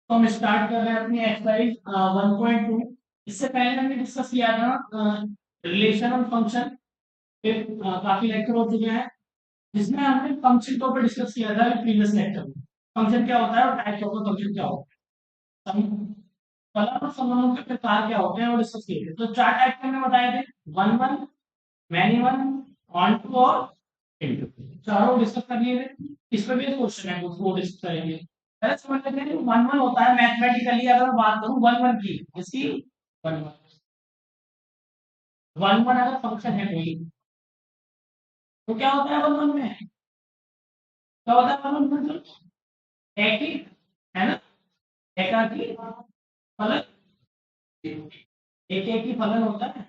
तो हम स्टार्ट कर रहे हैं अपनी एक्सरसाइज 1.2। इससे पहले हमने डिस्कस किया था रिलेशन और फंक्शन पे। काफी लेक्चर हो चुके हैं जिसमें हमने फंक्शन के ऊपर डिस्कस किया था प्रीवियस लेक्चर में। फंक्शन क्या होता है और टाइप्स ऑफ फंक्शन क्या होता है, फलन और संबंधों के प्रकार क्या होते हैं वो डिस्कस किए थे। तो चार टाइप के हमने बताए थे, one one, many one, onto और इनटू। चारों डिस्कस कर लिए थे। इस पर भी क्वेश्चन है वो डिस्कस करेंगे। पहले समझ लेते हैं वन वन होता है मैथमेटिकली। अगर मैं बात करूं वन वन की, इसकी वन वन, वन वन अगर फंक्शन है कोई, तो क्या होता है वन वन में, क्या होता है वन वन फंक्शन, एक ही, है ना, एकाकी फलन, एक एक ही फलन होता है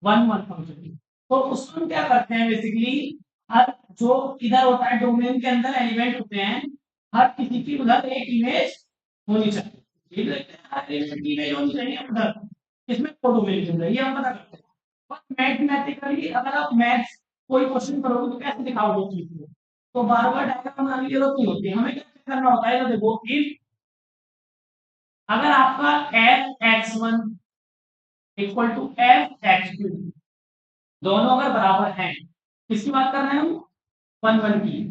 वन वन फंक्शन की। तो उसमें हम क्या करते हैं बेसिकली, हर जो इधर होता है डोमेन के अंदर एलिमेंट होते हैं, हर किसी की उधर एक इमेज होनी चाहिए। ये देखते हैं हर एलिमेंट की इमेज होनी चाहिए उधर, इसमें दो डोमेन के अंदर, ये हम पता करते हैं। और मैथमेटिकली अगर आप मैथ्स कोई क्वेश्चन करोगे तो कैसे दिखाओगे उस चीज को, तो बार बार डायग्राम बनाने की जरूरत नहीं होती। हमें क्या करना होता है, तो देखो कि अगर आपका f x one equal to f x two, दोनों अगर बराबर हैं, किसकी बात कर रहे हैं हम, वन वन की,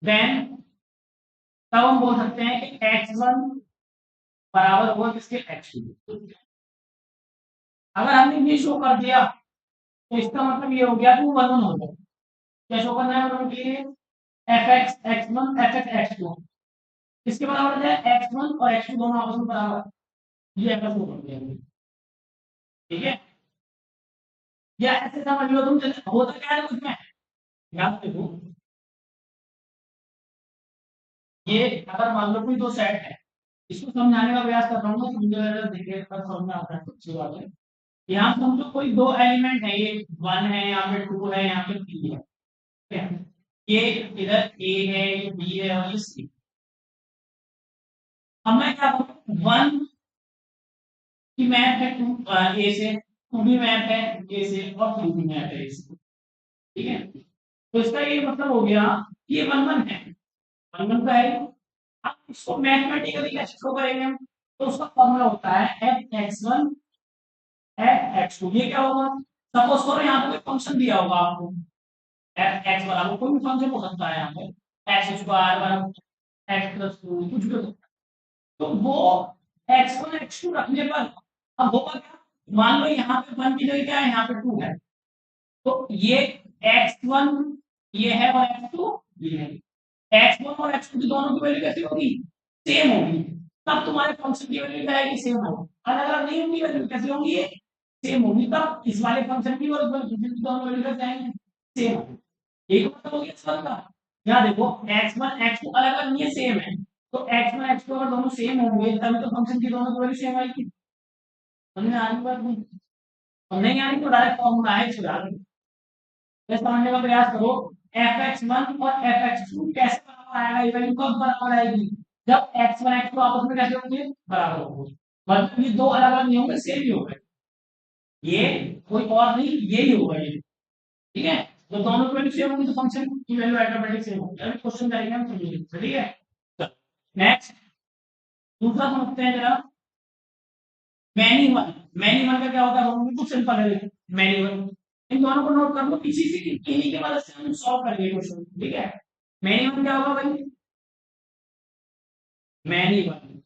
देन तब हम बोल सकते हैं कि एक्स वन बराबर हुआ किसके, एक्स टू। अगर हमने ये शो कर दिया तो इसका मतलब ये हो गया कि वो वन वन हो गया। क्या शो करना है वन के लिए, f x x one f x x two किसके बराबर हो जाए, एक्स वन और एक्स टू दोनों आपस में बराबर। ये ऐसा शो कर दिया हमने, ठीक है। या ऐसे समझ लो तुम, होता क्या है कुछ में, याद देखो, ये अगर मान लो कोई दो सेट है, इसको समझाने का प्रयास कर रहा हूँ, मुझे देखिए समझ में आता है, अच्छी बात है। यहाँ समझो कोई दो एलिमेंट है, ये वन है, यहाँ पे टू है, यहाँ पे थ्री है, ठीक है? ये इधर ए है, ये बी है और ये सी। अब मैं क्या करूँ, वन की मैप है टू ए से, टू भी मैप है ए से और थ्री भी मैप है ए से, ठीक है। तो इसका ये मतलब हो गया कि ये वन वन है, वन वन का है। अब इसको मैथमेटिकली कैसे शो करेंगे हम, तो उसका फॉर्मूला होता है f x one f x two. ये क्या होगा, सपोज करो यहाँ पे कोई फंक्शन दिया होगा आपको, एफ एक्स बराबर कोई भी फंक्शन हो सकता है यहाँ पे, एक्स स्क्वायर बराबर एक्स प्लस टू, कुछ भी हो सकता है। तो वो एक्स वन एक्स टू रखने पर अब होगा क्या, मान लो यहाँ पे वन की जगह क्या है, यहाँ पे टू है, तो ये एक्स वन ये है और एक्स टू ये है। एक्स वन और एक्स टू की दोनों की वैल्यू कैसी होगी, सेम होगी। तब तुम्हारे फंक्शन की वैल्यू क्या आएगी, सेम होगी। अलग अलग नहीं होंगी वैल्यू, कैसी होंगी ये, सेम होगी। तब इस वाले फंक्शन की और इस वाले फंक्शन की दोनों वैल्यू कैसे आएंगे, सेम होगी। एक मतलब हो गया इस वाला का। यहाँ देखो एक्स वन एक्स टू अलग अलग नहीं है, सेम है। तो एक्स वन एक्स टू अगर दोनों सेम होंगे तभी तो फंक्शन की दोनों की वैल्यू सेम आएगी। समझ में आने बात नहीं, और नहीं आनी तो डायरेक्ट फॉर्मूला है इसको याद रखो। तो समझने का प्रयास करो, एफ एक्स वन और एफ एक्स टू कैसे बराबर आएगा, ये वैल्यू कब बराबर आएगी, जब एक्स वन एक्स टू आपस में कैसे होंगे, बराबर होंगे। मतलब ये दो अलग अलग नहीं होंगे, सेम ही होंगे। ये कोई और नहीं, ये ही होगा ये, ठीक है। तो दोनों की वैल्यू सेम होंगी तो फंक्शन की वैल्यू ऑटोमेटिक सेम होगी। अभी क्वेश्चन करेंगे हम, समझिए, ठीक है। नेक्स्ट दूसरा समझते हैं जरा, मैनी वन। मैनी वन का क्या होता है, बिल्कुल सिंपल है। मैनी वन, इन दोनों को नोट कर लो, इसी से इन्हीं की मदद से हम सॉल्व करेंगे क्वेश्चन, ठीक है। मैनी वन क्या होगा भाई, many one,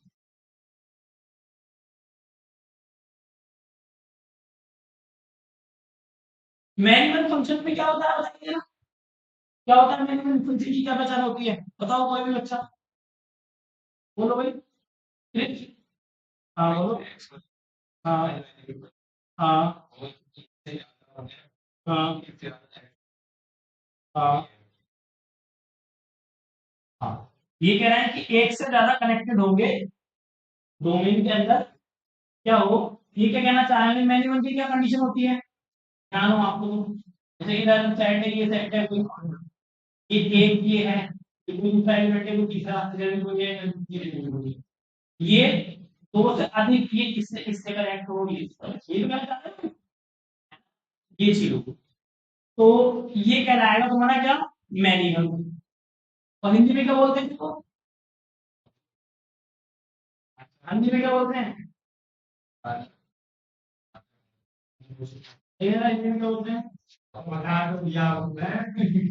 many one function में क्या होता है बताइए ना, क्या होता है मैनी वन फंक्शन की, क्या पहचान होती है, बताओ कोई भी बच्चा, बोलो भाई। हाँ बोलो। हाँ हाँ हाँ हाँ हाँ। ये कह रहे हैं कि एक से ज्यादा कनेक्टेड होंगे डोमेन के अंदर, क्या हो, ये क्या कहना चाह रहे हैं, मैनी वन की क्या कंडीशन होती है, ध्यान हो आपको। जैसे इधर सेट है, ये सेट है, कोई ये एक ये है, ये कोई दूसरा एलिमेंट है, कोई तीसरा एलिमेंट हो गया, ये element हो गया। ये दो से अधिक ये इससे इससे कनेक्ट होगी, ये तो कहना चाहते हैं, ये चीज होगी। तो ये कहलाएगा तुम्हारा क्या, मैनिमल। और हिंदी में क्या बोलते हैं इसको, हिंदी में क्या बोलते हैं? हिंदी में क्या बोलते हैं?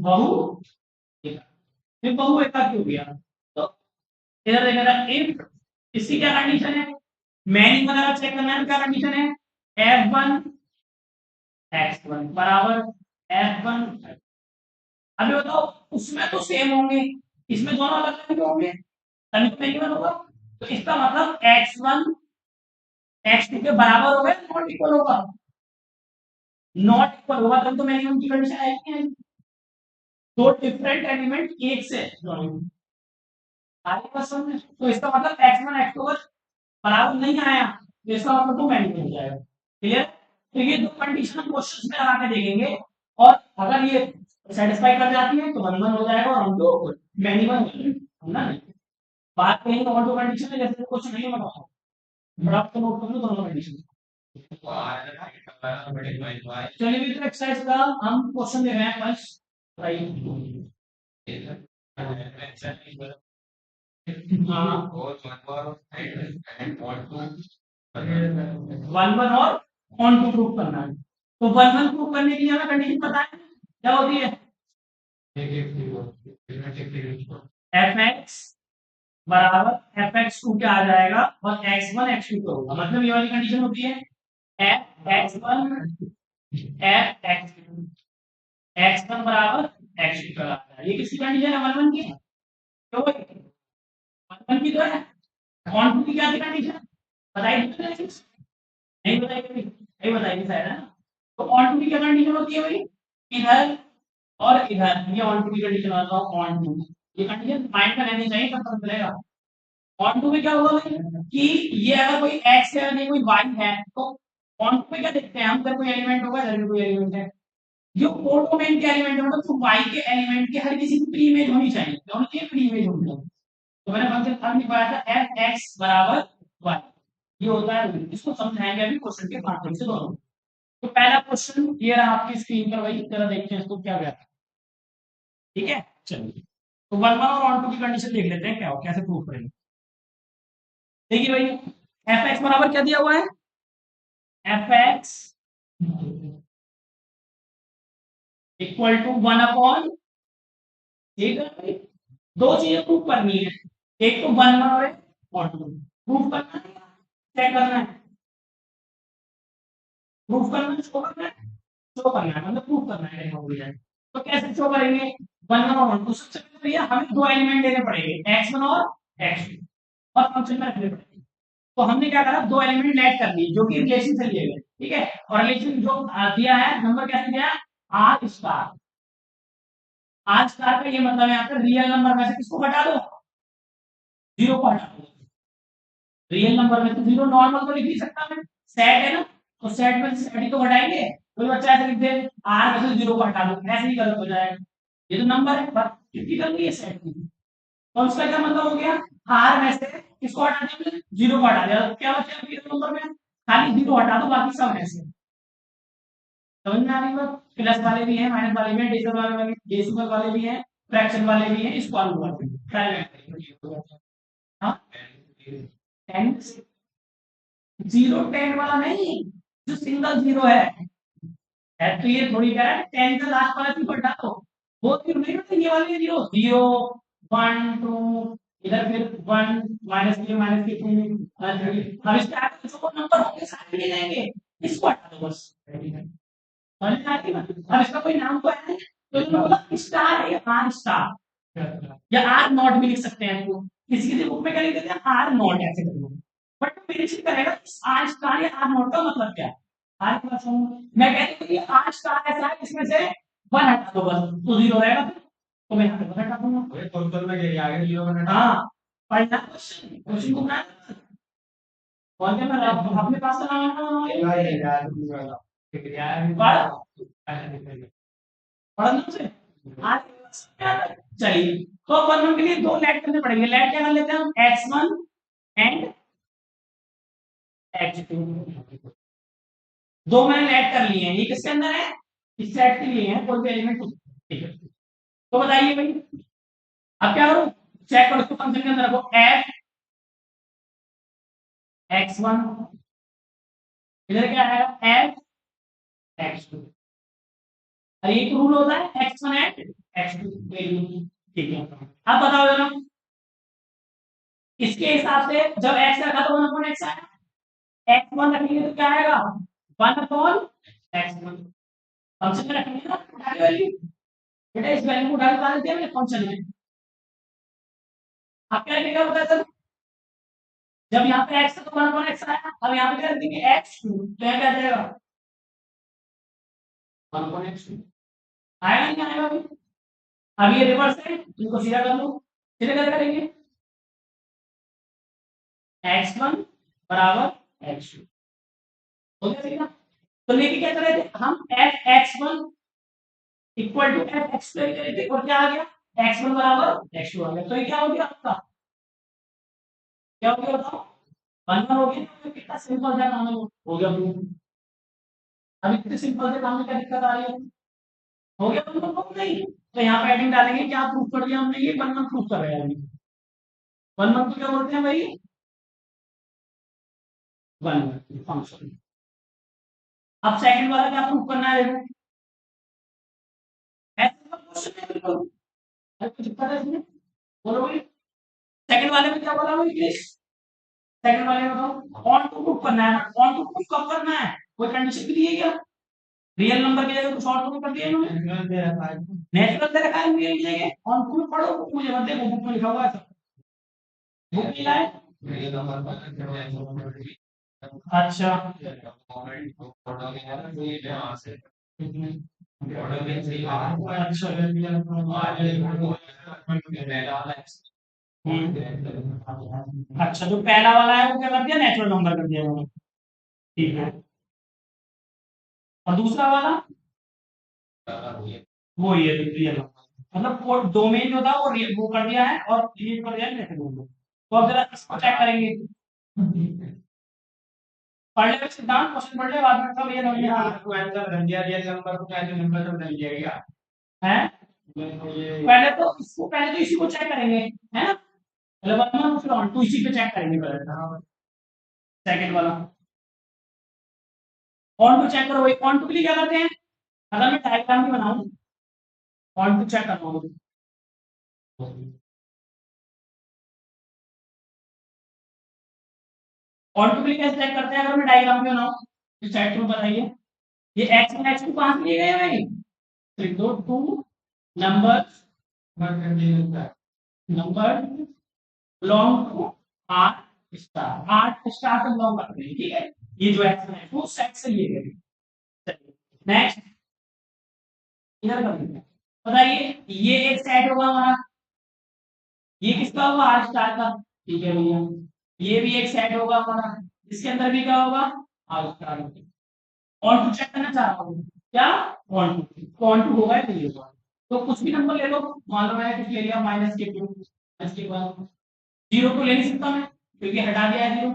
बहू फिर बहु एकाकी हो गया। तो इधर देखा इफ इसकी क्या कंडीशन है? मैनी वगैरह चेक करना है, क्या कंडीशन है? F1 X1 बराबर F1। अभी बताओ, उसमें तो सेम होंगे, इसमें दोनों अलग अलग होंगे, तभी तो मैनी वन होगा। तो इसका मतलब X1 X2 के बराबर होगा, नॉट इक्वल होगा। नॉट इक्वल होगा तब तो मैनी वन की कंडीशन आएगी नहीं। दो डिफरेंट एलिमेंट एक से आगे बात समझ में? तो इसका मतलब X1 X2 बराबर नहीं आया, तो इसका मतलब तो मैनी हो जाएगा। क्लियर? तो ये दो कंडीशन हम क्वेश्चन में लगा के देखेंगे, और अगर ये सेटिस्फाई कर जाती है तो वन वन हो जाएगा, और हम तो मैनी वन हो जाएगा ना। बात कहीं और दो कंडीशन है, जैसे क्वेश्चन नहीं बताओ, बट आप तो नोट कर लो दोनों कंडीशन। चलिए भी तो एक्सरसाइज का हम क्वेश्चन दे रहे हैं फर्स्ट। हाँ, वन वन और ऑन टू प्रूव करना है। तो वन वन प्रूव करने के लिए हमें कंडीशन पता है क्या होती है? एफ एक्स बराबर एफ एक्स टू क्या आ जाएगा, और एक्स वन एक्स टू का होगा। मतलब ये वाली कंडीशन होती है f x one f x one बराबर एक्स टू का आता है। ये किसकी कंडीशन है? वन वन की। तो वन वन की तो है। ऑन टू की क्या थी कंडीशन? बताइए नहीं बताइए, नहीं बताइए शायद, है ना? तो ऑन टू की क्या कंडीशन होती है भाई? इधर और इधर, ये ऑन टू की कंडीशन आता है ऑन टू। ये कंडीशन माइंड में रहनी चाहिए, तब पता चलेगा। ऑन टू में क्या होगा भाई कि ये अगर कोई एक्स है नहीं कोई वाई है, तो ऑन टू में क्या देखते हैं हम? इधर कोई एलिमेंट होगा, इधर भी कोई एलिमेंट है। जो कोडोमेन के एलिमेंट है, मतलब वाई के एलिमेंट के हर किसी की प्री इमेज होनी चाहिए, दोनों की प्री इमेज होनी चाहिए। तो मैंने फंक्शन अब निकाला था एफ एक्स बराबर वाई, ये होता है। इसको समझाएंगे अभी क्वेश्चन के माध्यम से दोनों। तो पहला क्वेश्चन ये रहा आपकी स्क्रीन पर भाई, जरा देखते हैं इसको क्या गया। ठीक है, चलिए। तो वन वन और ऑन टू की कंडीशन देख लेते हैं क्या हो, कैसे प्रूव करेंगे। देखिए भाई, एफ एक्स बराबर क्या दिया हुआ है? F x equal to one upon, ठीक है भाई, दो चीजें प्रूव करनी है, एक तो वन वन और एक ऑन टू। प्रूव करना है, चेक करना है? प्रूफ करना है, शो करना है? शो करना है, मतलब प्रूफ करना है हो जाए। तो कैसे शो करेंगे? वन और वन, तो सबसे पहले भैया हमें दो एलिमेंट लेने पड़ेंगे, एक्स वन और एक्स टू, और फंक्शन में रखने पड़ेंगे। तो हमने क्या करा, दो एलिमेंट ऐड कर लिए जो कि रिलेशन से लिए गए, ठीक है। और रिलेशन जो दिया है, नंबर कैसे दिया है? Are star. आर स्टार का ये मतलब है यहाँ पर रियल नंबर में से किसको हटा दो? जीरो को हटा दो। रियल नंबर में तो जीरो नॉर्मल तो लिख नहीं सकता मैं, सेट है ना, तो सेट में से सेट ही तो घटाएंगे। कोई बच्चा ऐसे लिख दे आर में से जीरो को हटा दो, ऐसे ही गलत हो जाएगा। ये तो नंबर है, बस कितनी कर दी है सेट की। तो उसका क्या मतलब हो गया? आर में से किसको हटा दिया? जीरो को हटा दिया, तो क्या बचा रियल नंबर में? खाली जीरो हटा दो, बाकी सब ऐसे। समझ में आ रही बात? प्लस वाले भी हैं, माइनस वाले भी हैं, डेसिमल वाले भी हैं, फ्रैक्शन वाले भी हैं, स्क्वायर वाले भी हैं। ट्राई हाँ, टेन जीरो टेन वाला नहीं, जो सिंगल जीरो है तो ये थोड़ी कह रहा है टेन का लास्ट वाला भी हटा दो। वो जीरो नहीं होता, ये वाले जीरो, जीरो वन टू, इधर फिर वन माइनस के टू। अब इसके आगे जो नंबर होंगे सारे ले जाएंगे, इसको हटा दो बस। समझ में आ रही है? अब इसका कोई नाम तो है नहीं, तो इन्होंने बोला स्टार है, आर स्टार या आर नॉट भी लिख सकते हैं इसको। किसी किसी बुक में क्या लिख देते हैं, आर नॉट ऐसे कर दो। बट मेरे करेगा आर स्टार या आर नॉट का मतलब क्या है? आर के पास मैं कहती हूँ कि आर स्टार ऐसा है इसमें से वन हटा दो बस, तो जीरो रहेगा फिर। तो मैं यहाँ पे वन हटा दूंगा। टोटल में आगे जीरो वन हटा। हाँ, पढ़ना क्वेश्चन, क्वेश्चन को बनाना। कौन क्या मैं अपने पास का नाम पढ़ना से आज। चलिए, तो वन वन के लिए दो लेट करने पड़ेंगे। लेट क्या कर लेते हैं हम? X one and x two, दो मैंने लेट कर लिए हैं। ये किसके अंदर है? इस सेट के लिए है, कोई भी एलिमेंट। ठीक है, तो बताइए भाई, अब क्या करूं? चेक करो, इसको फंक्शन के अंदर रखो। एफ x1, इधर क्या आएगा f x2। और एक रूल होता है x1 एट x2 वैल्यू। ठीक है, अब बताओ जरा, इसके हिसाब से जब x रखा तो 1 x आएगा, x1 रखेंगे तो क्या आएगा 1 x1। फंक्शन में रखेंगे ना उठा के वैल्यू, बेटा इस वैल्यू को उठा के डाल दिया मैंने फंक्शन में। अब क्या लिखेगा बता सर, जब यहाँ पे x है तो 1 x आया, अब यहाँ पे क्या लिखेंगे x2 तो यहाँ क्या आ जाएगा 1 x2 आएगा नहीं आएगा अभी। अब ये रिवर्स है, इनको सीधा कर लो, सीधे क्या करेंगे x1 बराबर x2 हो गया सीधा। तो लेके क्या कर रहे थे हम f x1 equal to f x2 कर रहे थे और क्या आ गया x1 बराबर x2 आ गया। तो ये क्या हो गया आपका, क्या हो गया बताओ, 1 हो गया। तो कितना सिंपल सा काम है, हो गया प्रूफ। अभी कितने सिंपल से काम में क्या दिक्कत आ रही है, हो गया प्रूफ नहीं। तो यहाँ पे एडिंग डालेंगे, क्या प्रूफ कर दिया हमने, ये 1 प्रूफ कर रहे हैं अभी। 1 को क्या बोलते हैं भाई, 1 फंक्शन। अब सेकंड वाला क्या प्रूफ करना है देखो, ऐसे तो क्वेश्चन है बिल्कुल, अरे कुछ दिक्कत है इसमें, बोलो भाई। सेकंड वाले में क्या बोला भाई प्लीज, सेकंड वाले में बताओ ऑन टू प्रूफ करना है। ऑन टू प्रूफ कब करना है, कोई कंडीशन भी दी है क्या, रियल नंबर की जगह कुछ और तो कर दिया इन्होंने, नेचुरल दे रखा है रियल की जगह। ऑन टू में पढ़ो, मुझे मत देखो बुक में लिखा हुआ है, बुक मिला है। अच्छा अच्छा, जो पहला वाला है वो क्या कर दिया नेचुरल नंबर कर दिया उन्होंने। ठीक है, और दूसरा वाला वो ये रियल नंबर, मतलब वो डोमेन जो था वो कर दिया है और ये कर दिया है नेचुरल नंबर। तो अब जरा इसको चेक करेंगे, पढ़ ले सिद्धांत, क्वेश्चन पढ़ ले, बाद में सब ये समझ में आ बदल दिया, रियल नंबर को पहले नंबर से बदल दिया गया है। पहले तो इसी को चेक करेंगे, है ना, मतलब वन फिर ऑन टू इसी पे चेक करेंगे पहले, सेकंड वाला ऑन टू चेक करो भाई। ऑन टू के लिए क्या करते हैं, अगर मैं डायग्राम भी बनाऊं ऑन टू चेक करना होगा, ऑन टू के लिए कैसे चेक करते हैं, अगर मैं डायग्राम भी बनाऊं तो चेक करो बताइए, ये एक्स में एक्स टू कहां से लिए गए हैं भाई, तो two number number belong to R star से बिलोंग करते हैं, ठीक है। ये जो एक्स है वो सेट से लिए गए। नेक्स्ट इधर कर लेते हैं, बताइए ये एक सेट होगा हमारा, ये किसका होगा आर स्टार का, ठीक है भैया। ये भी एक सेट होगा हमारा, इसके अंदर भी क्या होगा आर स्टार। और टू चेक करना चाह रहा हूँ क्या, ऑन टू होगा या नहीं होगा। तो कुछ भी नंबर ले लो, मान लो मैंने कुछ ले लिया माइनस के टू, माइनस के वन, जीरो को ले नहीं सकता मैं क्योंकि हटा दिया है जीरो,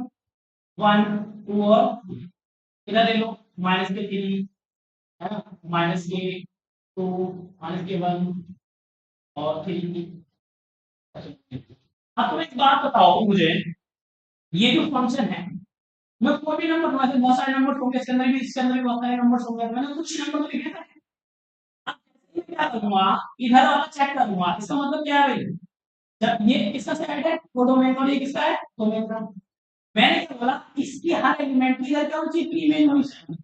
वन टू और इधर ले लो माइनस के थ्री, है ना, माइनस के टू, माइनस के वन और थ्री। अब तुम एक बात बताओ मुझे, ये जो फंक्शन है, मैं कोई भी नंबर वैसे बहुत सारे नंबर होंगे इसके अंदर भी, इसके अंदर भी बहुत सारे नंबर होंगे, मैंने कुछ नंबर तो लिखे थे। अब मैं क्या करूंगा, इधर वाला चेक करूंगा, इसका मतलब क्या है भाई, जब ये किसका सेट है वो डोमेन और ये किसका है डोमेन का। मैंने क्या बोला इसकी हर एलिमेंट की इधर क्या होनी चाहिए इमेज होनी चाहिए।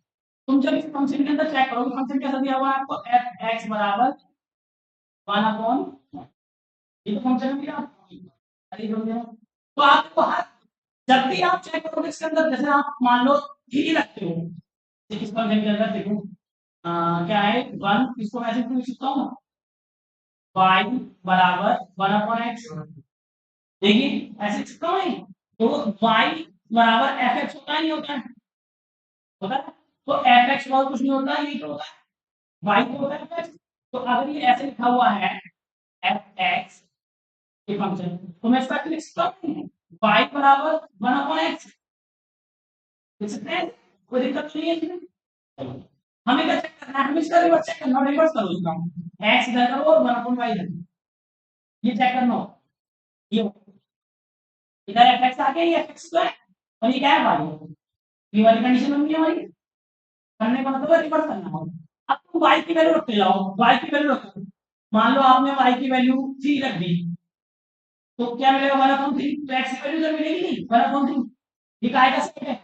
तुम जब इस फंक्शन के अंदर चेक करोगे, फंक्शन कैसा दिया हुआ है आपको एफ एक्स बराबर 1 ये तो फंक्शन दिया आपको, अरे हो गया। तो आपको हर जब भी आप चेक करोगे इसके अंदर, जैसे आप मान लो थ्री रखते हो, इस फंक्शन के अंदर देखो क्या है वन, इसको ऐसे लिख सकता हूँ y बराबर 1/x, देखिए ऐसे लिख सकता हूँ नहीं? तो y बराबर एफ एक्स होता है नहीं होता है, होता है। तो एफ एक्स और कुछ नहीं होता, यही तो होता है y को होता है एफ एक्स। तो अगर ये ऐसे लिखा हुआ है एफ एक्स ये फंक्शन, तो मैं इसका लिख सकता हूँ y बराबर 1/x, लिख सकते हैं, कोई दिक्कत तो नहीं है इसमें। हमें क्या चेक करना है, हमें इसका रिवर्स चेक करना है, रिवर्स करो इसका x इधर करो और 1/y इधर, ये चेक करना हो, ये इधर एफ एक्स आ गया, ये एफ एक्स तो है और ये क्या है वाई, ये वाली कंडीशन होगी हमारी, करने का मतलब रिवर्स करना होगा। अब तुम वाई की वैल्यू रखते जाओ, वाई की वैल्यू रखो, मान लो आपने वाई की वैल्यू 3 रख दी, तो क्या मिलेगा 1/3, तो एक्स की वैल्यू तो मिलेगी नहीं 1/3, ये काय का सेट है,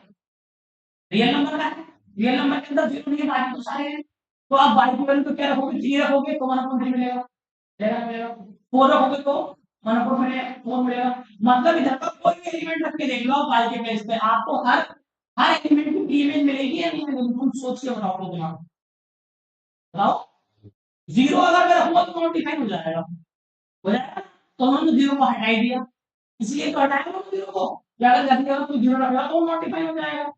रियल नंबर का है, रियल नंबर के अंदर जीरो नहीं है, बाकी तो सारे हैं। तो आप वाई की वैल्यू तो क्या रखोगे, 3 रखोगे तो 1/3 मिलेगा, मिलेगा मिलेगा, 4 रखोगे तो 1/4 मिलेगा, 4 मिलेगा। मतलब इधर का कोई भी एलिमेंट रख के देख लो आप वाई के बेस पे, आपको हर हर एलिमेंट की इमेज मिलेगी या नहीं मिलेगी, तुम सोच के बताओ अपने दिमाग में। बताओ, जीरो अगर मैं रखूंगा तो मल्टीप्लाई हो जाएगा, तो हमने जीरो को हटा ही दिया, इसलिए तो हटाएंगे हम जीरो को, या अगर रख दिया तो जीरो रखेगा तो मल्टीप्लाई हो जाएगा,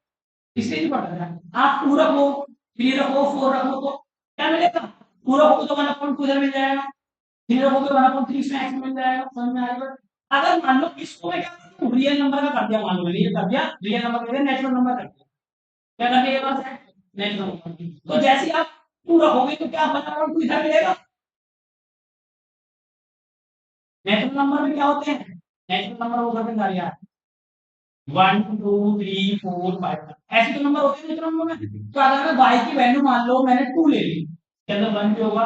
इसलिए नहीं पढ़ रहा है। आप टू रखो, थ्री रखो, फोर रखो तो क्या मिलेगा, टू रखोगे तो 1/2 इधर मिल जाएगा, थ्री रखोगे 1/3 इसमें एक्स मिल जाएगा, समझ में आएगा। अगर मान लो इसको मैं क्या करता हूँ, रियल नंबर का कर दिया, मान लो मैंने ये कर दिया, रियल नंबर कर दिया, नेचुरल नंबर कर दिया, क्या कर दिया ये बात है, नेचुरल नंबर। तो जैसे ही आप टू रखोगे तो क्या 1/2 इधर मिलेगा, नेचुरल नंबर में क्या होते हैं, नेचुरल नंबर वो करते हैं यार, 1 2 3 4 5, ऐसे तो नंबर होते हैं नेचुरल नंबर में। तो अगर मैं y की वैल्यू मान लो मैंने 2 ले ली, क्या तो 1 भी होगा,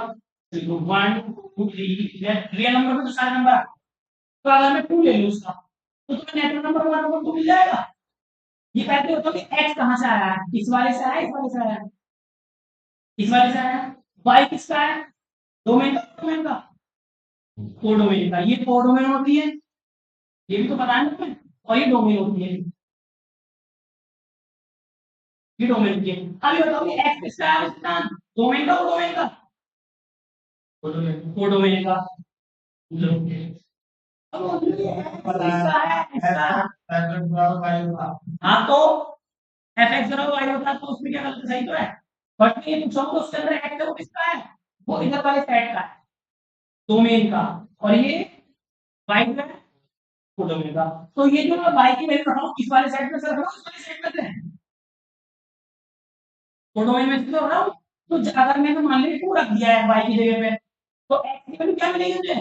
तो 1 2 3, रियल नंबर में तो सारे नंबर आ, तो अगर मैं 2 ले लूं उसका, तो तुम्हें नेचुरल नंबर 1/2 मिल जाएगा। ये कहते हो तो कि x कहां से आया है, इस वाले से आया, इस वाले से आया, इस वाले से आया, y किसका है, डोमेन का, डोमेन का, कोडोमेन का, ये कोडोमेन होती है, ये भी तो पता है ना तुम्हें, और ये डोमेन होती है, ये डोमेन की है। अब ये बताओ कि x किसका है, इसका डोमेन का, डोमेन का, कोडोमेन का, अब ये पता है इसका, हाँ तो एफ एक्स जरा वाई होता है तो उसमें क्या गलती, सही तो है, बट ये पूछो तो उसके अंदर एक्स है वो किसका है, वो इधर वाले सेट का है, डोमेन का, और ये वाई का है, वो डोमेन का। तो ये जो मैं वाई की वैल्यू रखा हूँ इस वाले सेट में से रख रहा हूँ, इस वाले सेट में से तो डोमेन में से तो रख रहा हूँ। तो अगर मैंने मान लिया टू रख दिया है वाई की जगह पे, तो एक्स की वैल्यू क्या मिलेगी मुझे,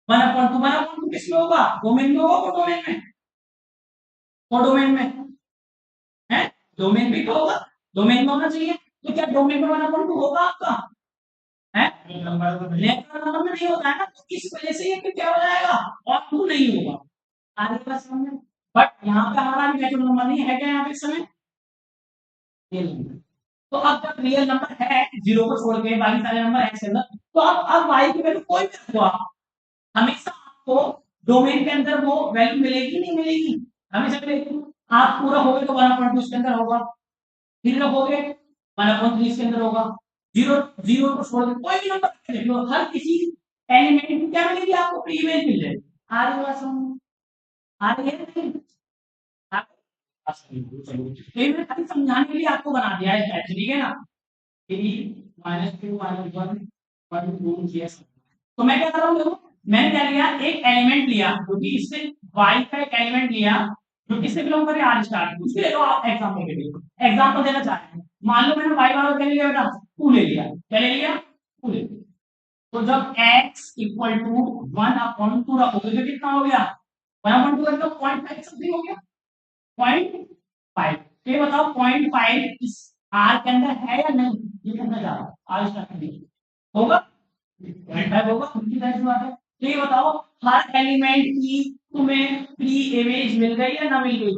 1/2, 1/2 किसमें होगा, डोमेन में होगा, वो डोमेन में, वो डोमेन में है, डोमेन भी तो होगा, डोमेन में होना चाहिए, तो क्या डोमेन में 1/2 होगा आपका है, नेचुरल नंबर में नहीं होता है ना, तो इस वजह से ये फिर क्या हो जाएगा, और टू नहीं होगा, आगे का समय। बट यहाँ पे हमारा नेचुरल नंबर नहीं है क्या, यहाँ पे समय रियल नंबर। तो अब जब रियल नंबर है जीरो को छोड़ के बाकी सारे नंबर एक्स के अंदर, तो अब वाई की वैल्यू कोई भी रखो आप, हमेशा आपको डोमेन के अंदर वो वैल्यू मिलेगी नहीं मिलेगी, हमेशा मिलेगी। आप पूरा हो गए तो 1/2 इसके अंदर होगा, फिर हो गए 1/3 इसके अंदर होगा, जीरो, जीरो को छोड़ के कोई भी नंबर देख लो, हर किसी एलिमेंट की क्या मिलेगी आपको, प्री इमेज मिल जाएगी। आ रही बात समझ में? आ रही है नहीं? ये मैंने खाली समझाने के लिए आपको बना दिया है स्टेप, ठीक है ना, -2 -1 1 2 yes। तो मैं क्या कर रहा हूँ, देखो मैंने क्या लिया, एक एलिमेंट लिया जो कि इससे y का एक एलिमेंट लिया जो किससे बिलोंग करे, आर स्टार, उसके ले लो आप एग्जांपल के लिए, एग्जांपल देना चाह रहे हैं, मान लो मैंने y बराबर क्या ले लिया बेटा, 2 ले लिया, क्या ले लिया, 2 ले लिया। तो जब x इक्वल टू 1/2 रखोगे तो कितना हो गया, 1/2 मतलब 0.5 समथिंग हो गया, 0.5। ये बताओ 0.5 इस आर के अंदर है या नहीं, ये कहना चाह रहा हूँ, आर स्टार के अंदर होगा, 0.5 होगा, उनकी जाहिर बात है। तो ये बताओ हर एलिमेंट की तुम्हें प्री इमेज मिल गई या ना मिल गई,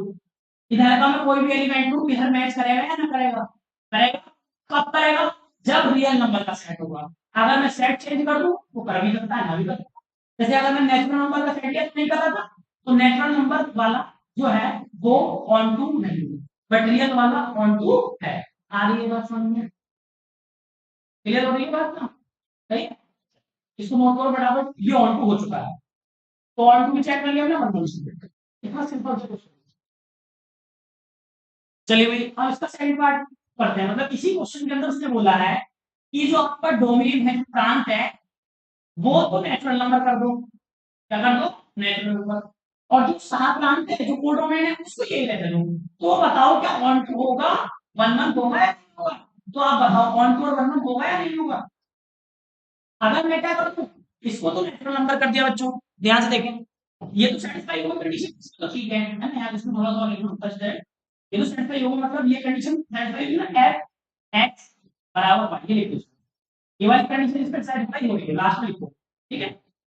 इधर का मैं कोई भी एलिमेंट लूं इधर मैच करेगा या ना करेगा, करेगा, कब करेगा, जब रियल नंबर का सेट होगा। अगर मैं सेट चेंज कर दूं वो कर भी सकता है ना भी कर सकता है, जैसे अगर मैं नेचुरल नंबर का सेट लिया तो नहीं कर रहा था, तो नेचुरल नंबर वाला जो है वो ऑन टू नहीं, बट रियल वाला ऑन टू है। आ रही है बात समझ में, क्लियर हो रही है बात ना, सही है? इसको नोट करो फटाफट, ये ऑन टू हो चुका है, तो ऑन टू भी चेक कर लिया ना, मतलब इतना सिंपल से क्वेश्चन। चलिए भाई अब इसका सेकंड पार्ट पढ़ते हैं, मतलब इसी क्वेश्चन के अंदर उसने बोला है कि जो आपका डोमेन है, प्रांत है, वो तो नेचुरल नंबर कर दो, क्या कर दो, नेचुरल नंबर, और जो सह प्रांत है जो कोडोमेन है उसको यही लेते दो। तो बताओ क्या ऑन टू होगा, 1/1 होगा या नहीं होगा, तो आप बताओ ऑन टू और 1/1 होगा या नहीं होगा। अगर मैं क्या कर दूं, इसको तो नेचुरल नंबर कर दिया बच्चों, ध्यान से देखें, ये तो सेटिस्फाई होगा कंडीशन तो ठीक है ना यार, इसमें थोड़ा सा लिखना टच है। ये तो सेटिस्फाई होगा मतलब ये कंडीशन सेटिस्फाई होगी ना, एफ एक्स बराबर वाई, ये लिख दो। ये वाली कंडीशन इस पर सेटिस्फाई हो रही है, लास्ट में लिखो। ठीक है,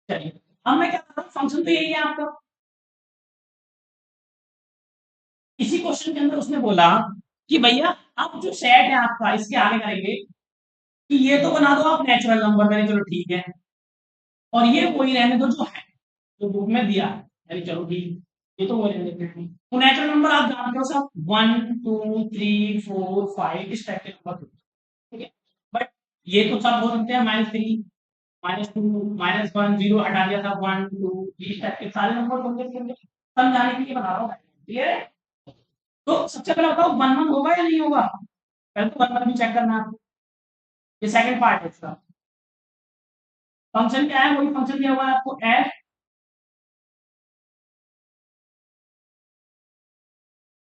चलिए अब मैं क्या कर रहा हूँ, फंक्शन तो यही है आपका। इसी क्वेश्चन के अंदर उसने बोला कि भैया अब जो सेट है आपका, इसके आगे करेंगे कि ये तो बना दो आप नेचुरल नंबर, मैंने चलो ठीक है, और ये वही रहने दो जो है, जो बुक में दिया है, अरे चलो ठीक, ये तो वो रहने देते हैं। तो नेचुरल नंबर आप जानते हो सब, 1 2 3 4 5 इस टाइप के नंबर, ठीक है। बट ये तो सब हो सकते हैं, -3 -2 -1 0 हटा दिया था, 1 2 3 इस टाइप के सारे नंबर होंगे इसके अंदर, समझाने के लिए बता रहा हूँ, क्लियर है। तो सबसे पहले बताओ 1 1 होगा या नहीं होगा, पहले तो 1 1 भी चेक करना है आपको। ये सेकंड पार्ट है इसका। फंक्शन क्या है, वही फंक्शन दिया हुआ है आपको, एफ,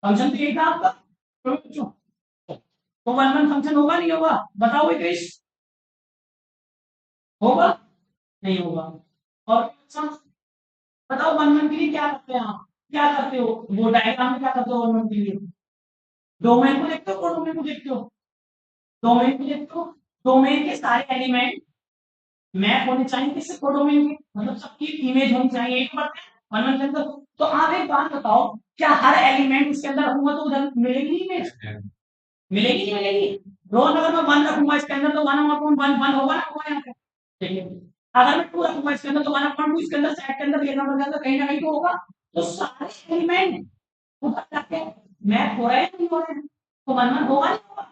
फंक्शन तो यही था आपका। तो 1 1 फंक्शन होगा नहीं होगा, बताओ भाई क्रिश, होगा नहीं होगा। और बताओ 1 1 के लिए क्या करते हैं आप, क्या करते हो, वो डायग्राम में क्या करते हो 1 1 के लिए, डोमेन को देखते हो, कोडोमेन को देखते हो, डोमेन को देखते हो, डोमेन के सारे एलिमेंट मैप होने चाहिए किससे, कोडोमेन के, मतलब सबकी इमेज होनी चाहिए, एक बात है 1 1 के अंदर। तो आप एक बात बताओ, क्या हर एलिमेंट इसके अंदर होगा तो उधर मिलेगी नहीं इमेज, मिलेगी नहीं मिलेगी। रोल अगर मैं 1 रखूंगा इसके अंदर तो 1/1 होगा ना, होगा यहाँ पे, ठीक है। अगर मैं 2 रखूंगा इसके अंदर तो 1/2 इसके अंदर, सेट के अंदर ये नंबर के अंदर कहीं ना कहीं तो होगा। तो सारे एलिमेंट ऊपर जाके मैप हो रहे हैं नहीं हो रहे हैं, तो 1 1 होगा नहीं होगा।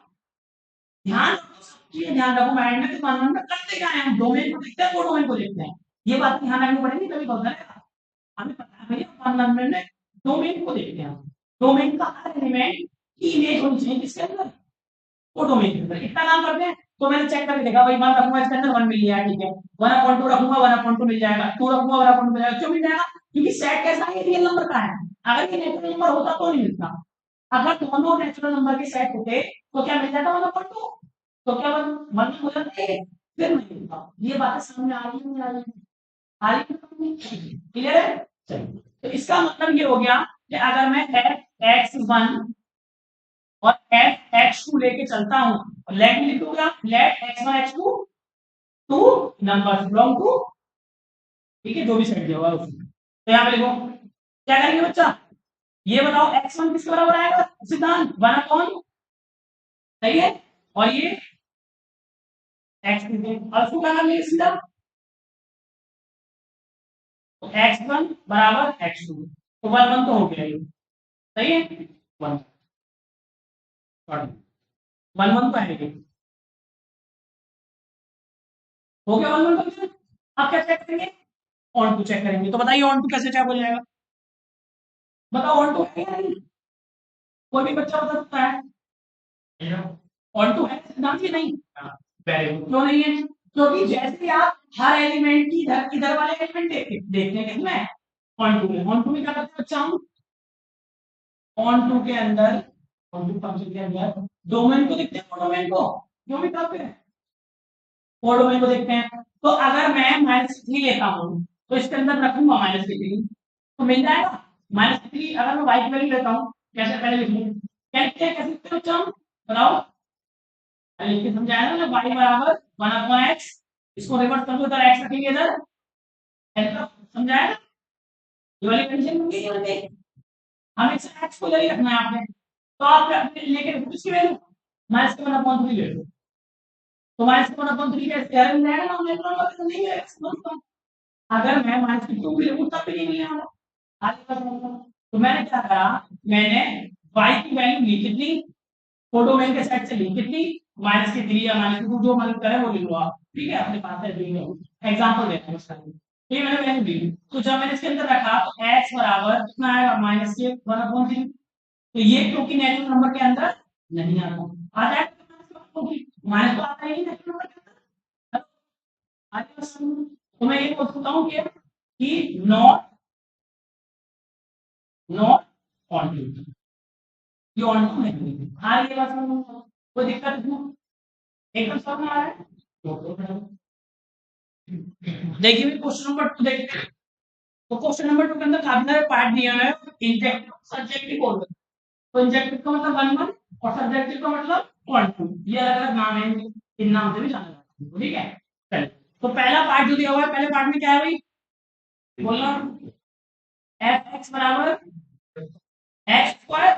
ध्यान रखो, सब चीजें ध्यान रखो माइंड में कि 1 1 में करते क्या है, हम डोमेन को देखते हैं, वो डोमेन को देखते हैं, ये बात ध्यान रखनी पड़ेगी, तभी पता है हमें, पता है भैया 1 1 में डोमेन को देखते हैं, डोमेन का हर एलिमेंट की इमेज होनी चाहिए किसके अंदर, ऑटोमेटिक के अंदर इतना काम करते हैं। तो मैंने चेक करके देखा भाई, 1 रखूंगा इसके अंदर 1 मिल गया, ठीक है। 1/2 रखूंगा 1/2 मिल जाएगा, 2 रखूंगा 1/2 मिल जाएगा, क्यों मिल जाएगा, क्योंकि सेट कैसा है, रियल नंबर का है। अगर ये नेचुरल नंबर होता तो नहीं मिलता, अगर दोनों नेचुरल नंबर के सेट होते तो क्या मिल जाता 1/2, तो क्या 1 हो जाते, फिर नहीं मिलता। ये बातें समझ में आ रही है नहीं आ रही है, आ रही है, क्लियर है। चलिए, तो इसका मतलब ये हो गया कि अगर मैं x1 और एफ एक्स टू लेके चलता हूं, लेट में लिखूंगा, let x1 x2 two number belong to, ठीक है, जो भी सेट दिया हुआ है उसमें, तो यहाँ पे लिखो क्या करेंगे बच्चा, ये बताओ x1 किसके बराबर आएगा, सिद्धांत 1/, सही है, और ये x2 और उसको क्या कर लेंगे सीधा, तो x1 बराबर x2, तो 1 1 तो हो गया ये, सही है, 1 1 1 तो है ये, हो गया 1 1 तो। आप क्या चेक करेंगे, ऑन टू चेक करेंगे, तो बताइए ऑन टू कैसे चेक हो जाएगा, बताओ ऑन टू है या नहीं, कोई भी बच्चा बता सकता है, ऑन टू है सिद्धांत की नहीं, वेरी गुड, क्यों नहीं है, क्योंकि जैसे ही आप हर एलिमेंट की इधर इधर वाले एलिमेंट देखते हैं किसमें, ऑन टू में, ऑन टू में क्या करते हैं बच्चा हम, ऑन टू के अंदर, ऑन टू फंक्शन के अंदर डोमेन को देखते हैं, डोमेन को क्यों भी करते हैं, और डोमेन को देखते हैं। तो अगर मैं -3 लेता हूँ तो इसके अंदर रखूंगा -3, तो मिल जाएगा -3, अगर मैं वाई की वैल्यू लेता हूँ, कैसे पहले लिख लूँ, कैसे कैसे लिखते हो बच्चा हम, बताओ, लिख के समझाया ना, y बराबर 1/x, इसको रिवर्स कर दो, इधर x रखेंगे, इधर समझाया ना, ये वाली कंडीशन बन गई, ये बन गई, हमें इस x को इधर ही रखना है आपने, तो आप लेके रखो इसकी वैल्यू, -1/3 ले लो, तो -1/3 कैसे यार मिल जाएगा ना, हमने इतना मतलब नहीं है, अगर मैं -2 भी लूँ तब भी नहीं मिलेगा, आगे का समझो। तो मैंने क्या करा, मैंने y की वैल्यू ली कितनी, फोटोमेन के सेट से ली कितनी, -3 या -2 जो मन करे वो ले लो आप, ठीक है, अपने पास है, एग्जांपल देते हैं उसका, ये मैंने वैल्यू ली, तो जब मैंने इसके अंदर रखा तो x बराबर कितना आएगा, -1/3, तो ये क्योंकि नेचुरल नंबर के अंदर नहीं आता, आ जाएगा माइनस, तो आता ही नहीं नेचुरल नंबर के अंदर, आगे तो मैं ये बोल सकता हूँ कि नॉट नॉट ऑन टू, ये ऑन टू नहीं, आ रही है बात समझ में, कोई दिक्कत नहीं, एकदम समझ में आ रहा है। देखिए क्वेश्चन नंबर 2 देखिए, तो क्वेश्चन नंबर 2 के अंदर काफी सारे पार्ट दिए हुए हैं, इंजेक्टिव सब्जेक्टिव बोल रहे हैं। तो इंजेक्टिव का मतलब 1 1 और सब्जेक्टिव का मतलब 1 2, ये अलग अलग नाम है, इन नाम से भी जाना जाता है, ठीक है। चलिए, तो पहला पार्ट जो दिया हुआ है, पहले पार्ट में क्या है भाई, बोलना एफ एक्स बराबर एक्स स्क्वायर,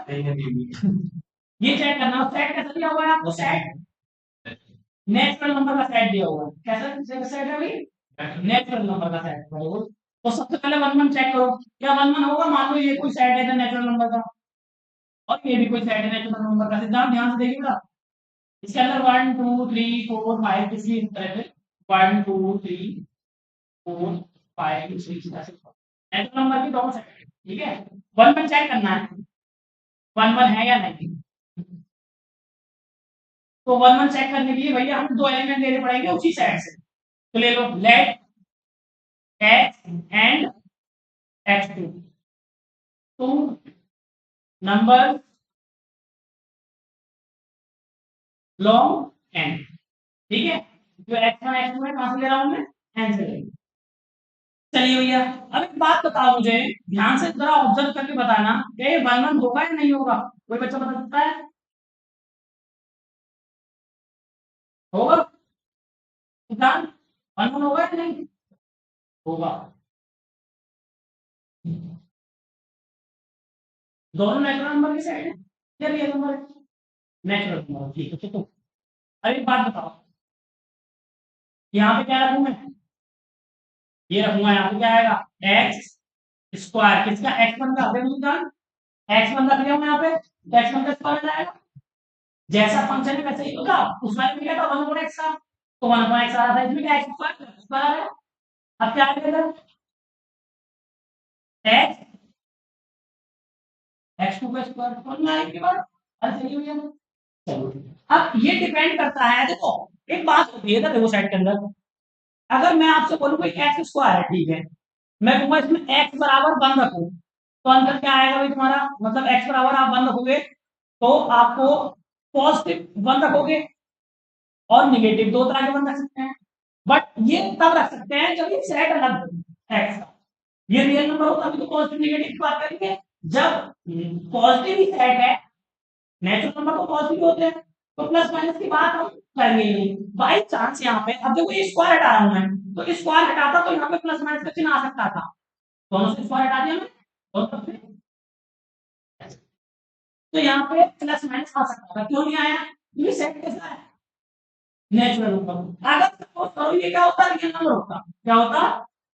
ये चेक करना सेट कैसा दिया हुआ है आपको, सेट नेचुरल नंबर का सेट दिया हुआ है, कैसा सेट है भाई, नेचुरल नंबर का सेट, बराबर। तो सबसे पहले वन वन चेक करो, क्या वन वन होगा, मान लो ये कोई सेट है नेचुरल नंबर का, और ये भी कोई सेट है नेचुरल नंबर का, सिद्धांत ध्यान से देखिएगा, इसके अंदर 1 2 3 4 5 किसी तरह से 1 2 3 4 5 6 नेचुरल नंबर की दोनों सेट, ठीक है। वन वन चेक करना है, वन वन है या नहीं। तो वन वन चेक करने के लिए भैया हम दो एलिमेंट लेने पड़ेंगे उसी सेट से, तो ले लो let x and x to number long n, ठीक है। जो एक्स वन एक्स टू है कहां से ले रहा हूं मैं, एन से ले। चलिए भैया, अब एक बात बताओ मुझे, ध्यान से जरा ऑब्जर्व करके बताना, ये वन वन होगा या नहीं होगा, कोई बच्चा बता सकता है, होगा सिद्धांत, वन वन होगा या नहीं होगा, दोनों नेचुरल नंबर की साइड है या रियल नंबर है, नेचुरल नंबर, ठीक है। तो अब एक बात बताओ, यहाँ पे क्या रखूं मैं, ये रखूंगा, यहाँ पे क्या आएगा, एक्स स्क्वायर, किसका, एक्स वन का, देखो सिद्धांत, एक्स वन रख लिया हूं यहाँ पे, तो एक्स वन का स्क्वायर आ जाएगा, जैसा फंक्शन है वैसे ही होगा, उसमें भी क्या था 1/x का, तो 1/x आ रहा था, इसमें क्या एक्स स्क्वायर आ गया। अब क्या आएगा, एक्स एक्स टू का स्क्वायर समझ में आएगी बात, अरे सही हो गया ना? चलो, अब ये डिपेंड करता है, देखो एक बात होती है ना, देखो सेट के अंदर, अगर मैं आपसे बोलूं कोई एक्स स्क्वायर है, ठीक है, मैं कहूंगा इसमें एक्स बराबर वन रखो, तो अंदर क्या आएगा भाई तुम्हारा, मतलब एक्स बराबर आप वन रखोगे, तो आपको पॉजिटिव वन रखोगे और निगेटिव, दो तरह के वन रख सकते हैं, बट ये तब रख सकते हैं जब ये सेट अलग हो एक्स का, ये रियल नंबर होता है तो पॉजिटिव निगेटिव की बात करेंगे, जब पॉजिटिव ही सेट है, नेचुरल नंबर तो पॉजिटिव होते हैं, तो प्लस माइनस की बात हम करेंगे नहीं, बाई चांस यहाँ पे, अब देखो ये स्क्वायर हटा रहा हूं मैं, तो स्क्वायर हटाता तो यहाँ पे प्लस माइनस का चिन्ह आ सकता था, दोनों से स्क्वायर हटा दिया मैं, दोनों से, तो यहाँ पे प्लस माइनस आ सकता था, क्यों नहीं आया, क्योंकि सेट कैसा है, नेचुरल नंबर, अगर सपोज करो ये क्या होता, रियल नंबर होता, क्या होता,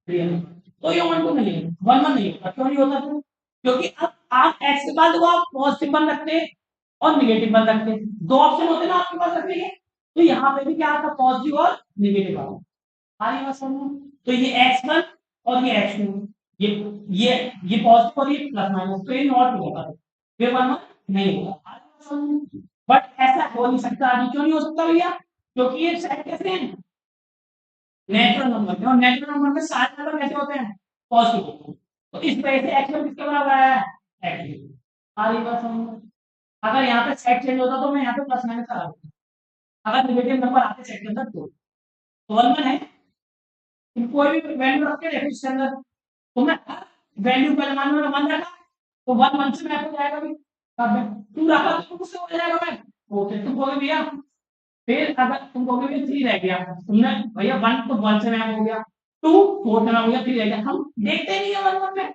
रियल नंबर, तो ये वन टू नहीं है, वन वन नहीं होता, क्यों नहीं होता फिर, क्योंकि अब आप एक्स के बाद देखो आप पॉजिटिव वन रखते और निगेटिव वन रखते, दो ऑप्शन होते ना आपके पास रखने के, तो यहाँ पे भी क्या आता, पॉजिटिव और निगेटिव आता, आ रही बात समझ में? तो ये एक्स वन और ये एक्स टू, ये ये पॉजिटिव और ये प्लस माइनस, तो ये नॉट होगा, फिर वन वन नहीं होगा, बट ऐसा हो नहीं सकता, आगे क्यों नहीं हो सकता भैया, क्योंकि ये सेट कैसे हैं, नेचुरल नंबर में, और नेचुरल नंबर में सारे नंबर कैसे होते हैं, पॉजिटिव होते हैं, तो इस वजह से एक्स वन किसके बराबर आया है, एक्स, आ रही बात समझ में? अगर यहाँ पे सेट चेंज होता तो मैं यहाँ पे प्लस माइनस करा देता, अगर नेगेटिव नंबर आते सेट के अंदर तो वन वन है, तुम कोई भी वैल्यू रख के देखो इसके अंदर, तो मैं वैल्यू पहले मान लो वन रखा, तो वन वन से मैप हो जाएगा भाई, अब टू रखा तो उससे हो जाएगा मैप, ओके तुम बोलोगे भैया, फिर अगर तुम कहोगे भैया थ्री रह गया, तुमने भैया वन तो वन से मैप हो गया, टू फोर से मैप हो गया, थ्री रह गया, हम देखते नहीं है वन वन में,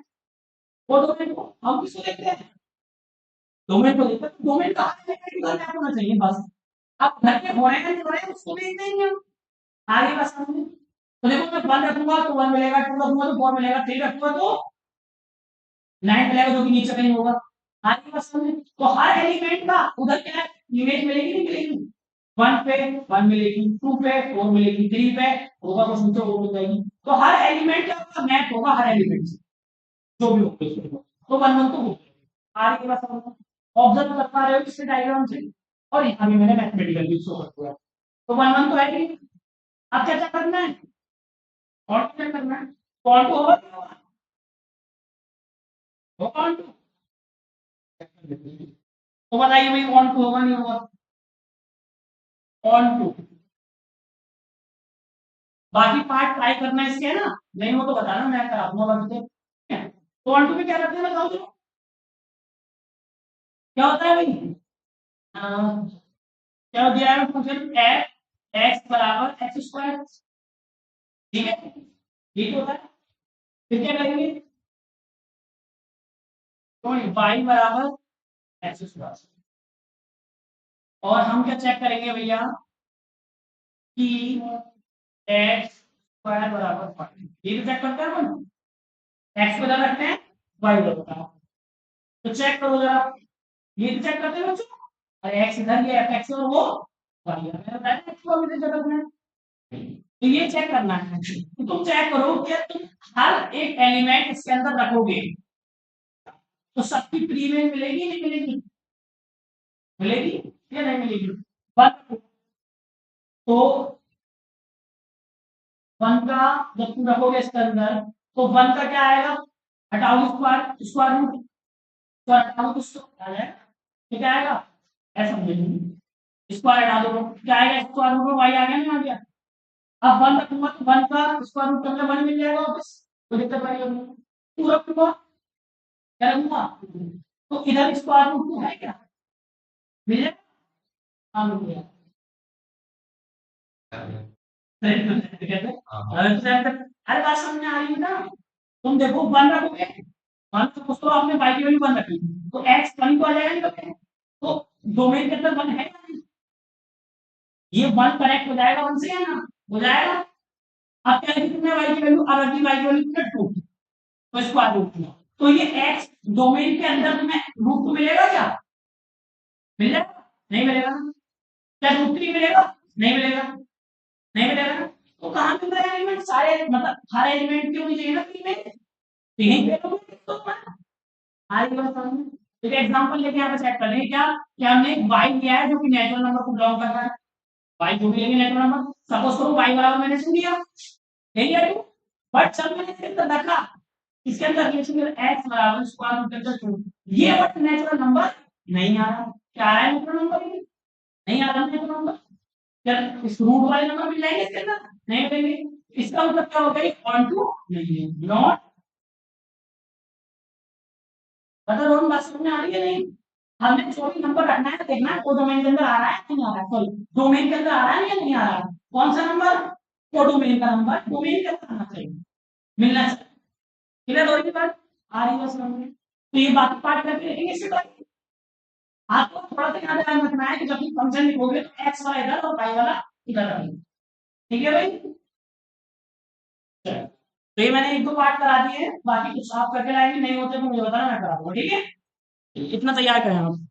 वो डोमेन को हम किसको देखते हैं, डोमेन को देखते हैं, तो डोमेन का मैप होना चाहिए बस, अब घर के हो रहे हैं नहीं हो रहे हैं उसको देखते ही नहीं हम, आगे बस समझे, तो देखो मैं वन रखूंगा तो वन मिलेगा, टू रखूंगा तो फोर मिलेगा, थ्री रखूंगा तो नाइन मिलेगा, जो कि नीचे कहीं होगा, आगे बस समझे, तो हर एलिमेंट का उधर क्या है, इमेज मिलेगी नहीं मिलेगी, वन पे वन मिलेगी, टू पे फोर मिलेगी, थ्री पे होगा कुछ नीचे वो मिल जाएगी, तो हर एलिमेंट का मैप होगा, हर एलिमेंट से जो भी होगा उसमें, तो वन वन तो होगा, आगे बस समझो, ऑब्जर्व करता रहे हो इसके डायग्राम से, और यहाँ भी मैंने मैथमेटिकल भी शो कर दिया, तो वन वन तो है कि नहीं? अब क्या क्या करना है, और क्या करना है, कौन टू होगा नहीं होगा, होगा कौन टू, तो बताइए भाई कौन टू होगा नहीं होगा, कौन टू, बाकी पार्ट ट्राई करना है इसके, है ना, नहीं हो तो बताना मैं करा दूंगा बाकी तो, तो 1 2 में क्या करते हैं बताओ तो क्या होता है भाई क्या दिया है फंक्शन f x बराबर x स्क्वायर ठीक है ठीक होता है फिर क्या करेंगे तो y बराबर x स्क्वायर और हम क्या चेक करेंगे भैया कि x स्क्वायर बराबर 5 ये तो चेक करते हैं अपन x बदल रखते हैं y बदल रखते हैं तो चेक करो जरा ये तो चेक करते हैं बच्चों अरे x इधर ये fx और वो y है मैंने बताया x को अभी तक में तो ये चेक करना है तो तुम चेक करो कि तुम हर एक एलिमेंट इसके अंदर रखोगे तो सबकी प्री में मिलेगी नहीं मिलेगी मिलेगी या नहीं मिलेगी वन तो वन का जब तुम रखोगे इसके अंदर तो वन का क्या आएगा हटाओ स्क्वायर स्क्वायर रूट स्क्वायर हटाओ तो आ जाएगा तो क्या आएगा ऐसा समझेंगे स्क्वायर हटा दो क्या आएगा स्क्वायर रूट वाई आ गया नहीं आ गया अब वन रखूंगा तो वन का स्क्वायर रूट करके वन मिल जाएगा वापस तो दिक्कत नहीं होगी टू रखूंगा क्या रखूंगा तो इधर स्क्वायर रूट टू है क्या मिल जाएगा हाँ मिल जाएगा अरे बात समझ में आ रही है ना तुम देखो वन रखोगे वन तो कुछ तो आपने वाई की वैल्यू वन रखी तो एक्स वन को आ जाएगा नहीं रखोगे तो डोमेन के अंदर वन है या नहीं ये वन कनेक्ट हो जाएगा वन से या ना हो जाएगा अब क्या लिखी तुमने वाई की वैल्यू अब रखी वाई की वैल्यू तुमने टू तो स्क्वायर रूट टू तो ये एक्स डोमेन के अंदर तुम्हें रूट टू मिलेगा क्या मिल जाएगा नहीं मिलेगा क्या रूट थ्री मिलेगा नहीं मिलेगा नहीं मिलेगा तो कहाँ मिल रहा है एलिमेंट सारे मतलब हर एलिमेंट क्यों नहीं चाहिए ना फ्री में तो यहीं पे लोगे तो आगे बात समझ तो एग्जांपल लेके यहाँ पे सेट कर लेंगे क्या कि हमने एक y लिया है जो कि नेचुरल नंबर को बिलोंग करता है y जो भी लेंगे नेचुरल नंबर सपोज करो y बराबर मैंने सुन लिया यही है बट सब मैंने इसके अंदर रखा इसके अंदर रिलेशन x बराबर स्क्वायर रूट का 2 ये बट नेचुरल नंबर नहीं आ रहा क्या आ रहा है नेचुरल नंबर नहीं आ रहा नेचुरल नंबर क्या इस रूट वाले नंबर मिल जाएंगे इसके अंदर नहीं मिलेंगे इसका मतलब क्या होगा ये ऑन टू नहीं है नॉट पता दोनों बात समझ में आ रही है नहीं हमने जो भी नंबर रखना है देखना है वो डोमेन के अंदर आ रहा है नहीं आ रहा है सॉरी डोमेन के अंदर आ रहा है या नहीं आ रहा है कौन सा नंबर वो डोमेन का नंबर डोमेन के अंदर आना चाहिए मिलना चाहिए क्लियर हो रही बात आ रही है समझ में तो ये बात पार्ट करके देखेंगे इसके बाद आपको थोड़ा सा याद रखना है कि जब भी फंक्शन लिखोगे तो एक्स वाला इधर और वाई वाला इधर रखेंगे ठीक है भाई तो ये मैंने एक दो पार्ट करा दिए हैं बाकी कुछ आप करके लाएंगे नहीं होते तो मुझे बताना मैं करा दूंगा ठीक है इतना तैयार करें आप